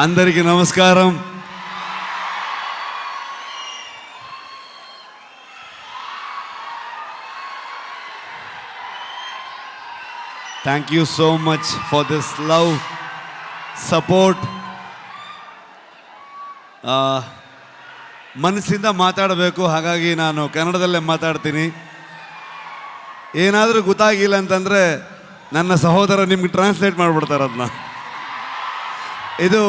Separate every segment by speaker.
Speaker 1: అందరికీ నమస్కారం. Thank you so much for this love, support. ಮನಸ್ಸಿಂದ ಮಾತಾಡಬೇಕು, ಹಾಗಾಗಿ ನಾನು ಕನ್ನಡದಲ್ಲೇ ಮಾತಾಡ್ತೀನಿ. ಏನಾದರೂ ಗೊತ್ತಾಗಿಲ್ಲ ಅಂತಂದರೆ ನನ್ನ ಸಹೋದರ ನಿಮ್ಗೆ ಟ್ರಾನ್ಸ್ಲೇಟ್ ಮಾಡಿಬಿಡ್ತಾರೆ ಅದನ್ನ. ಇದು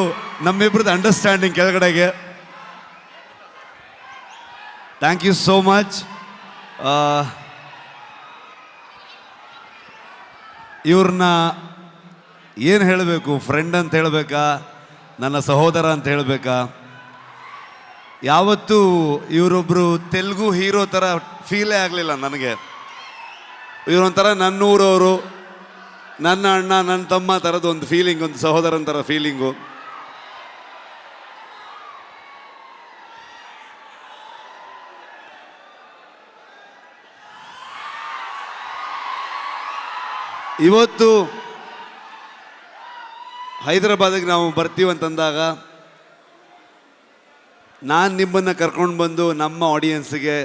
Speaker 1: ನಮ್ಮಿಬ್ರದ್ದು ಅಂಡರ್ಸ್ಟ್ಯಾಂಡಿಂಗ್ ಕೆಳಗಡೆಗೆ. Thank you so much. ಇವ್ರನ್ನ ಏನು ಹೇಳಬೇಕು, ಫ್ರೆಂಡ್ ಅಂತ ಹೇಳಬೇಕಾ, ನನ್ನ ಸಹೋದರ ಅಂತ ಹೇಳಬೇಕಾ? ಯಾವತ್ತೂ ಇವರೊಬ್ಬರು ತೆಲುಗು ಹೀರೋ ಥರ ಫೀಲೇ ಆಗಲಿಲ್ಲ ನನಗೆ. ಇವರೊಂಥರ ನನ್ನೂರವರು, ನನ್ನ ಅಣ್ಣ, ನನ್ನ ತಮ್ಮ ಥರದ್ದು ಒಂದು ಫೀಲಿಂಗ್, ಒಂದು ಸಹೋದರನ ಥರ ಫೀಲಿಂಗು. ಇವತ್ತು ಹೈದರಾಬಾದಿಗೆ ನಾವು ಬರ್ತೀವಂತಂದಾಗ ನಾನು ನಿಮ್ಮನ್ನು ಕರ್ಕೊಂಡು ಬಂದು ನಮ್ಮ ಆಡಿಯನ್ಸ್ಗೆ,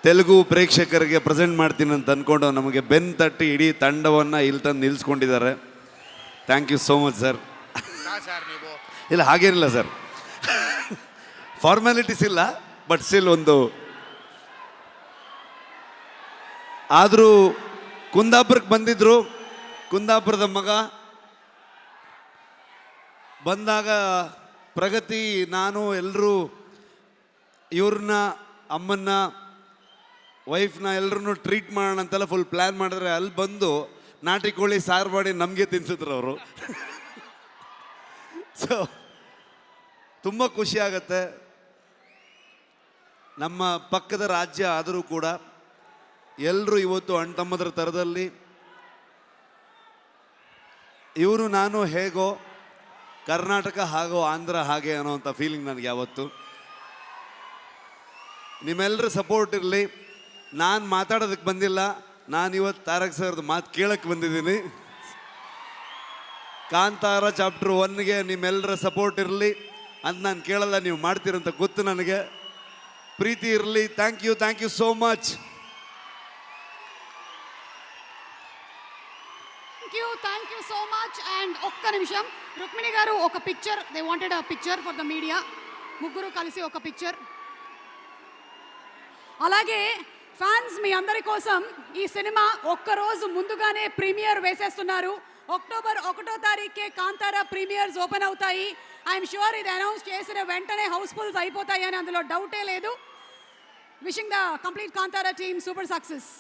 Speaker 1: ತೆಲುಗು ಪ್ರೇಕ್ಷಕರಿಗೆ ಪ್ರೆಸೆಂಟ್ ಮಾಡ್ತೀನಿ ಅಂತ ಅಂದ್ಕೊಂಡು ನಮಗೆ ಬೆನ್ನು ತಟ್ಟಿ ಇಡೀ ತಂಡವನ್ನು ಇಲ್ಲಿ ತಂದು ನಿಲ್ಲಿಸ್ಕೊಂಡಿದ್ದಾರೆ. Thank you so much sir. ಇಲ್ಲ ಹಾಗೇನಿಲ್ಲ ಸರ್, ಫಾರ್ಮ್ಯಾಲಿಟೀಸ್ ಇಲ್ಲ, ಬಟ್ ಸ್ಟಿಲ್ ಒಂದು. ಆದರೂ ಕುಂದಾಪುರಕ್ಕೆ ಬಂದಿದ್ದರು, ಕುಂದಾಪುರದ ಮಗ ಬಂದಾಗ ಪ್ರಗತಿ, ನಾನು ಎಲ್ಲರೂ ಇವ್ರನ್ನ, ಅಮ್ಮನ್ನ, ವೈಫ್ನ ಎಲ್ಲರೂ ಟ್ರೀಟ್ ಮಾಡೋಣ ಅಂತೆಲ್ಲ ಫುಲ್ ಪ್ಲ್ಯಾನ್ ಮಾಡಿದ್ರೆ, ಅಲ್ಲಿ ಬಂದು ನಾಟಿ ಕೋಳಿ ಸಾರು ಮಾಡಿ ನಮಗೆ ತಿನ್ಸಿದ್ರು ಅವರು. ಸೊ ತುಂಬ ಖುಷಿ ಆಗತ್ತೆ. ನಮ್ಮ ಪಕ್ಕದ ರಾಜ್ಯ ಆದರೂ ಕೂಡ ಎಲ್ಲರೂ ಇವತ್ತು ಅಣ್ಣ ತಮ್ಮದ್ರ ಥರದಲ್ಲಿ, ಇವರು ನಾನು ಹೇಗೋ, ಕರ್ನಾಟಕ ಹಾಗೋ, ಆಂಧ್ರ ಹಾಗೆ ಅನ್ನೋವಂಥ ಫೀಲಿಂಗ್ ನನಗೆ ಯಾವತ್ತು. ನಿಮ್ಮೆಲ್ಲರ ಸಪೋರ್ಟ್ ಇರಲಿ. ನಾನು ಮಾತಾಡೋದಕ್ಕೆ ಬಂದಿಲ್ಲ, ನಾನು ಇವತ್ತು ತಾರಕ್ ಸರ್ದು ಮಾತು ಕೇಳಕ್ಕೆ ಬಂದಿದ್ದೀನಿ. ಕಾಂತಾರ ಚಾಪ್ಟರ್ 1ಗೆ ನಿಮ್ಮೆಲ್ಲರ ಸಪೋರ್ಟ್ ಇರಲಿ ಅಂತ ನಾನು ಕೇಳಲ್ಲ, ನೀವು ಮಾಡ್ತೀರಂತ ಗೊತ್ತು ನನಗೆ. ಪ್ರೀತಿ ಇರಲಿ. Thank you so much.
Speaker 2: Thank you so much. And ఒక్క నిమిషం, రుక్మిణి గారు ఒక picture, they wanted a picture for the media. ముగ్గురు కలిసి ఒక పిక్చర్. అలాగే ఫ్యాన్స్ మీ అందరి కోసం ఈ సినిమా ఒక్కరోజు ముందుగానే ప్రీమియర్ వేసేస్తున్నారు. అక్టోబర్ 1వ తారీఖే కాంతారా ప్రీమియర్స్ ఓపెన్ అవుతాయి. ఐఎమ్ షూర్ ఇది అనౌన్స్ చేసిన వెంటనే హౌస్ఫుల్స్ అయిపోతాయి అని అందులో డౌటే లేదు. Wishing the complete Kantara team super success.